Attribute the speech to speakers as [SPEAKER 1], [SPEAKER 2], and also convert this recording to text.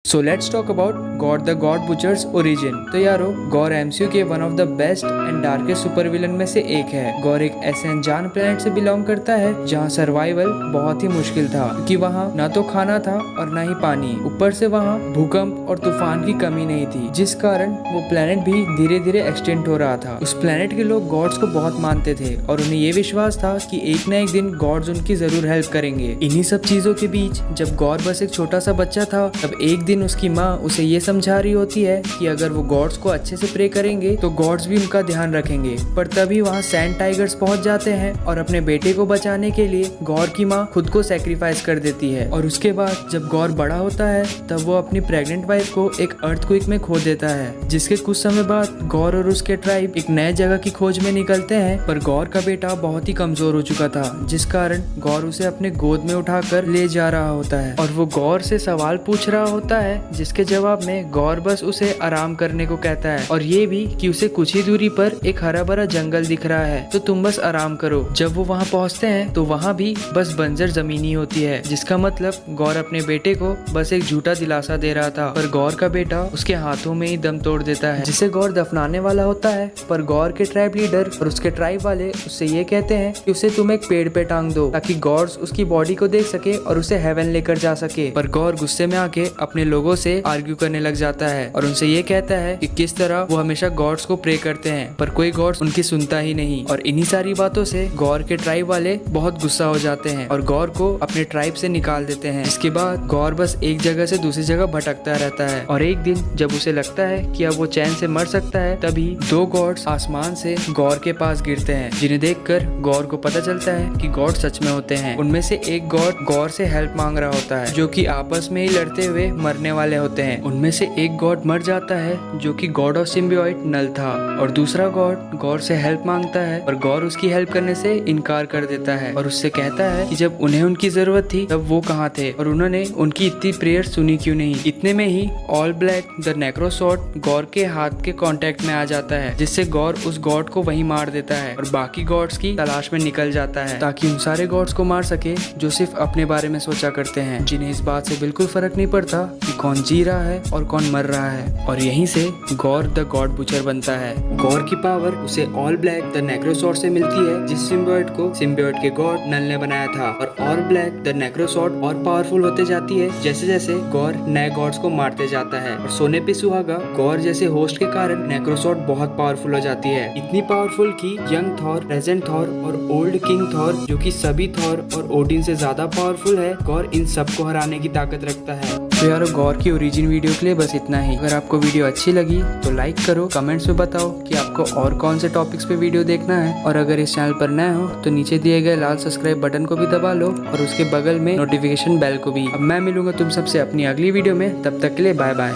[SPEAKER 1] So let's talk about gore the God butchers origin. तो यारो, gore MCU के one of the best and darkest super villain में से एक है। गॉर एक ऐसे अनजान प्लेनेट से बिलोंग करता है जहाँ सर्वाइवल बहुत ही मुश्किल था, क्योंकि वहाँ ना तो खाना था और ना ही पानी। ऊपर से वहाँ भूकंप और तूफान की कमी नहीं थी, जिस कारण वो प्लेनेट भी धीरे धीरे एक्सटेंड हो रहा था। उस प्लेनेट के लोग गॉड्स को बहुत मानते थे और उन्हें ये विश्वास था कि एक न एक दिन गॉड्स उनकी जरूर हेल्प करेंगे। इन्हीं सब चीजों के बीच जब गॉर बस एक छोटा सा बच्चा था, तब एक दिन उसकी माँ उसे ये समझा रही होती है कि अगर वो गॉड्स को अच्छे से प्रे करेंगे तो गॉड्स भी उनका ध्यान रखेंगे। पर तभी वहाँ सैंड टाइगर्स पहुँच जाते हैं और अपने बेटे को बचाने के लिए गॉर की माँ खुद को सेक्रीफाइस कर देती है। और उसके बाद जब गॉर बड़ा होता है तब वो अपनी प्रेग्नेंट वाइफ को एक अर्थक्वेक में खो देता है, जिसके कुछ समय बाद गॉर और उसके ट्राइब एक नए जगह की खोज में निकलते हैं। पर गॉर का बेटा बहुत ही कमजोर हो चुका था, जिस कारण गॉर उसे अपने गोद में उठाकर ले जा रहा होता है और वो गॉर से सवाल पूछ रहा होता है, जिसके जवाब में गॉर बस उसे आराम करने को कहता है और ये भी कि उसे कुछ ही दूरी पर एक हरा भरा जंगल दिख रहा है, तो तुम बस आराम करो। जब वो वहाँ पहुँचते हैं तो वहाँ भी बस बंजर जमीन ही होती है, जिसका मतलब गौर अपने बेटे को बस एक झूठा दिलासा दे रहा था। पर गौर का बेटा उसके हाथों में ही दम तोड़ देता है, जिसे गौर दफनाने वाला होता है। पर गौर के ट्राइब लीडर और उसके ट्राइब वाले उससे ये कहते हैं कि उसे तुम एक पेड़ पे टांग दो, ताकि गॉड्स उसकी बॉडी को देख सके और उसे हेवन लेकर जा सके। पर गौर गुस्से में आके अपने लोगों से आर्ग्यू करने लग जाता है और उनसे ये कहता है कि किस तरह वो हमेशा गॉड्स को प्रे करते हैं, पर कोई गॉड्स उनकी सुनता ही नहीं। और इन्हीं सारी बातों से गौर के ट्राइब वाले बहुत गुस्सा हो जाते हैं और गौर को अपने ट्राइब से निकाल देते हैं। इसके बाद गौर बस एक जगह से दूसरी जगह भटकता रहता है और एक दिन जब उसे लगता है कि अब वो चैन से मर सकता है, तभी दो गॉड्स आसमान से गौर के पास गिरते हैं, जिन्हें देखकर गौर को पता चलता है कि गॉड सच में होते हैं। उनमें से एक गॉड गौर से हेल्प मांग रहा होता है, जो कि आपस में ही लड़ते हुए मरने वाले होते हैं। उनमें से एक गॉड मर जाता है, जो कि गॉड ऑफ सिम्बियोट नल था, और दूसरा गॉड गौर से हेल्प मांगता है और गौर उसकी हेल्प करने से इनकार कर देता है और उससे कहता है कि जब उन्हें उनकी जरूरत थी तब वो कहाँ थे और उन्होंने उनकी इतनी प्रेयर सुनी क्यों नहीं। इतने में ही ऑल ब्लैक द नेक्रोसॉर्ड गौर के हाथ के कांटेक्ट में आ जाता है, जिससे गौर उस गॉड को वहीं मार देता है और बाकी गॉड्स की तलाश में निकल जाता है, ताकि उन सारे गॉड्स को मार सके जो सिर्फ अपने बारे में सोचा करते हैं, जिन्हें इस बात से बिल्कुल फर्क नहीं पड़ता कि कौन जी रहा है और कौन मर रहा है। और यहीं से गौर द गॉड बुचर बनता है। गौर की पावर उसे ऑल ब्लैक द नेक्रोसॉर्ड से मिलती है, जिस सिम्बियोट को सिम्बियोट के गॉड नल ने बनाया था। और ऑल ब्लैक द नेक्रोसॉर्ड और पावरफुल होते जाती है जैसे जैसे गौर नए गॉड्स को मारते जाता है। और सोने पे सुहागा गौर जैसे होस्ट के कारण नेक्रोसॉर्ड बहुत पावरफुल हो जाती है, इतनी पावरफुल कि यंग थॉर, प्रेजेंट थॉर और ओल्ड किंग थॉर, जो कि सभी थॉर और ओडिन से ज्यादा पावरफुल है, गौर इन सबको हराने की ताकत रखता है। तो यार, गौर की ओरिजिन वीडियो के लिए बस इतना ही। अगर आपको वीडियो अच्छी लगी तो लाइक करो, कमेंट्स में बताओ कि आपको और कौन से टॉपिक्स पे वीडियो देखना है। और अगर इस चैनल पर नए हो तो नीचे दिए गए लाल सब्सक्राइब बटन को भी दबा लो और उसके बगल में नोटिफिकेशन बेल को भी। अब मैं मिलूंगा तुम सबसे अपनी अगली वीडियो में, तब तक के लिए बाय बाय।